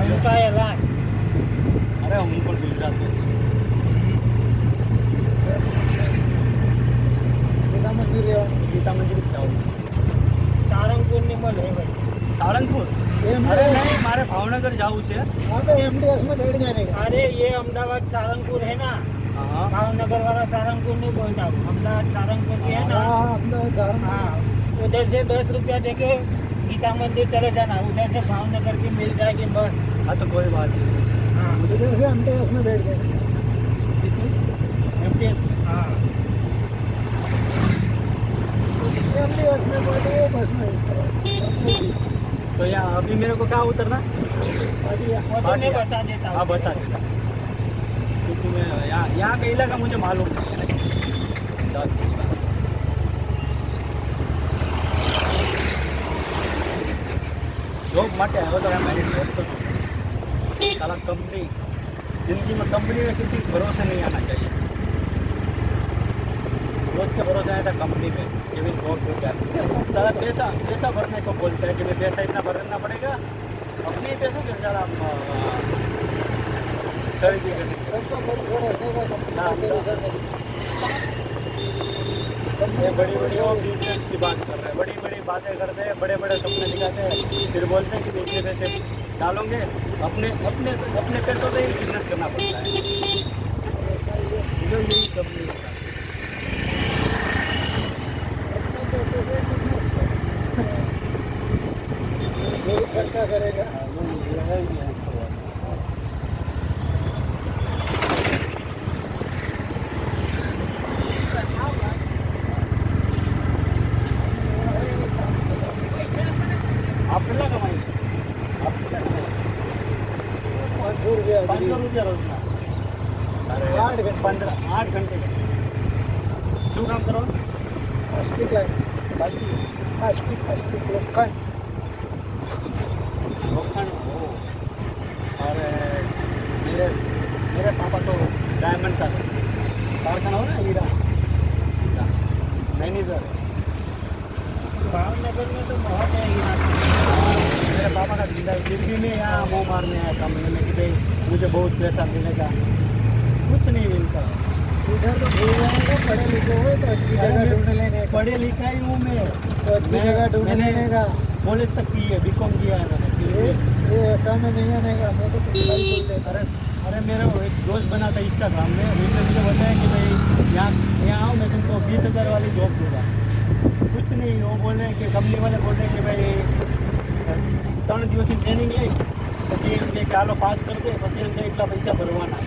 ઉનકા એલાન અરે હું પણ ગુજરાતનો જ છું. ગીતા મંદિર જ જાઉં છું. સારંગપુર ની મળે ભાઈ સાળંગપુર? અરે નહીં, મારે ભાવનગર જવું છે. अरे ये अहमदाबाद सारंगपुर है ना, હા भावनगर वाला सारंगपुर नहीं बोलता हूँ, अहमदाबाद सारंगपुर की है ना। हाँ, उधर से 10 रुपया देके गीता मंदिर चले जाना, उधर से भावनगर की मिल जाएगी बस। हाँ तो कोई बात नहीं. हाँ इधर से एमटीएस में बैठ जाएंगे. एमटीएस हाँ एमटीएस में बैठे बस में तो यहाँ अभी मेरे को कहाँ उतरना? वो तो मैं बता देता हूँ। हाँ बता देना, क्योंकि मैं यहाँ का इलाका मुझे मालूम नहीं है. जॉब માટે આવ્યો તો मैंने जॉब तो साला कंपनी, जिंदगी में कंपनी में किसी भरोसे नहीं आना चाहिए. दोस्त के भरोसे आया था कंपनी में कि भाई जॉब हो गया. सारा पैसा भरने को बोलते हैं कि भाई पैसा इतना भरना पड़ेगा, अपने ही पैसों के सारा खरीदी करनी. ये बड़ी बड़ी बिजनेस की बात कर रहे हैं, बड़ी बड़ी बातें करते हैं, बड़े बड़े सपने दिखाते हैं, फिर बोलते हैं कि इतने पैसे डालोगे. अपने अपने अपने पैसों से ही बिजनेस करना पड़ता है. जो यही कंपनी होता है. खर्चा करेगा. आप कितना कमाएंगे? आप कितना कमाएंगे? 500 रुपया 500 रुपया रोज ना. अरे 8 घंटे. 8 घंटे का શું કામ કરવાનું? Plastic line. प्लास्टिक लोखंड. लोखंड. अरे मेरे पापा तो डायमंड का कारखाना हो ना, हीरा मैनेजर. भावनगर में तो बहुत है यहाँ। मेरे पापा का जिंदगी में यहाँ मुँह मारने आया कंपनी में कि भाई मुझे बहुत पैसा मिलेगा. कुछ नहीं मिलता. इधर तो भूल जाएंगे, पढ़े लिखे हुए तो अच्छी जगह ढूंढ लेने का. पढ़े लिखा ही हूँ मैं. तो अच्छी जगह ढूंढ मैंने लेने का. कॉलेज तक की है, बीकॉम किया है मैंने. ये ऐसा में नहीं आने का. मैं तो कुछ बोल देता. अरे मेरा एक दोस्त बना था इंस्टाग्राम में, उसने मुझे बताया कि भाई यहाँ आओ, मैं तुमको 20,000 वाली जॉब दूँगा. कुछ नहीं, वो बोल रहे हैं कि कंपनी वाले बोल रहे हैं कि भाई 3 દિવસની ટ્રેનિંગ લઈ પછી એમ કે ચાલો પાસ કરી દે, પછી એમને એટલા પૈસા ભરવાના.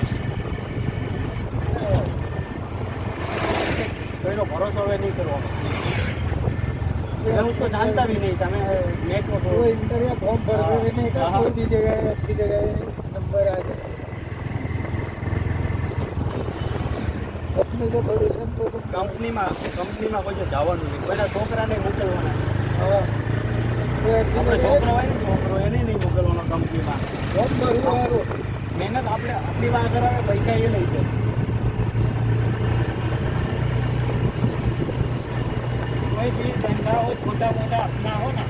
કોઈનો ભરોસો હવે નહીં કરવાનો. मैं उसको जानता भी नहीं था. मैं नेट में वो इंटरव्यू फॉर्म भरते रहने का. हाँ. कोई भी जगह अच्छी जगह नंबर आ जाए. अपने को भरोसा तो કંપનીમાં કોઈ જવાનું નહીં, કોઈના છોકરાને મોકલવાના. हाँ. कोई अच्छी આપણે जगह છોકરો હોય ને, છોકરો એને નહીં મોકલવાનો કંપનીમાં. फॉर्म भरवा रो. મહેનત આપણે આપણી વાત કરાવે, પૈસા એ લઈ જાય. कोई भी धंधा हो छोटा मोटा अपना हो ना,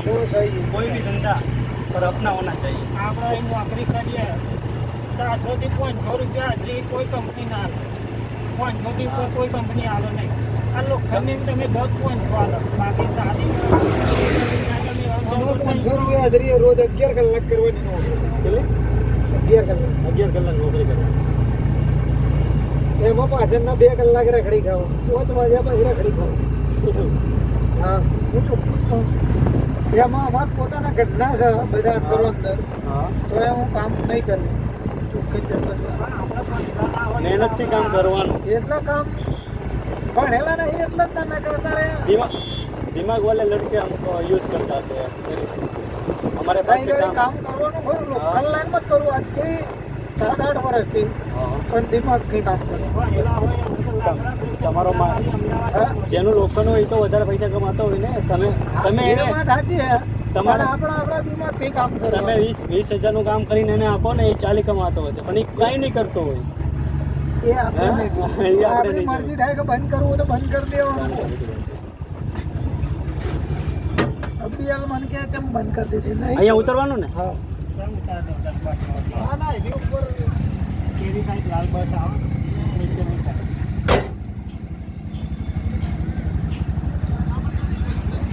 वो सही है. कोई भी धंधा पर अपना होना चाहिए. આપણે અહીં નોકરી કરીએ 400 થી 500 રૂપિયા હાજરી કોઈ કંપની ના આવે. 500 થી ઉપર કોઈ કંપની આવે નહીં. આ લોખંડની તમે 10-500 આલો, બાકી સાદી અમારે 500 રૂપિયા હાજરી એ રોજ 11 કલાક કરવાની નોકરી. એટલે 11 કલાક. 11 કલાક નોકરી કરવાની. એમાં પાછળના 2 કલાક રખડી ખાવ. 5 વાગ્યા પછી રખડી ખાવ. હા, હું ચોખ્ખું જ કહું. એમાં અમારા પોતાના ઘરના છે બધા અંદરો અંદર. હા, તો એ હું કામ નહીં કરું. ચોખ્ખી જ જતો છું. મહેનતથી કામ કરવાનું. એટલા કામ ભણેલા નહીં એટલા જ ના કરતા રહ્યા. दिमाग वाले लड़के हमको यूज़ कर जाते हैं. हमारे पास કઈ से કઈ કામ કરવાનું ખરું. લોકલ લાઈનમાં જ કરું આજથી 7-8 વર્ષથી. हाँ. પણ દિમાગથી કામ કરું. તમારો હા? જેનું લોખંડ હોય એ તો વધારે પૈસા કમાતો હોય ને. તમે એ એને વાત સાચી છે. તમારા- પણ આપણા દિમાગથી કામ તમે કરવાનું. 20,000 નું કામ કરીને એને આપો ને, એ 40 કમાતો હોય છે, પણ એ કંઈ નહીં કરતો હોય. એ આપણે નહીં હા? જોવું. એ આપણે આપણી નહીં મરજી થાય કે બંધ કરવું હોય તો બંધ કરી દેવાનું. અબી યાર મને કે ચમ બંધ કરી દીધી નહીં. અહીંયા ઉતરવાનું ને? હા. ચાલ ઉતાર દો 10 વાગે ના ના એની ઉપર કેરી સાઈડ લાલ બસ આવે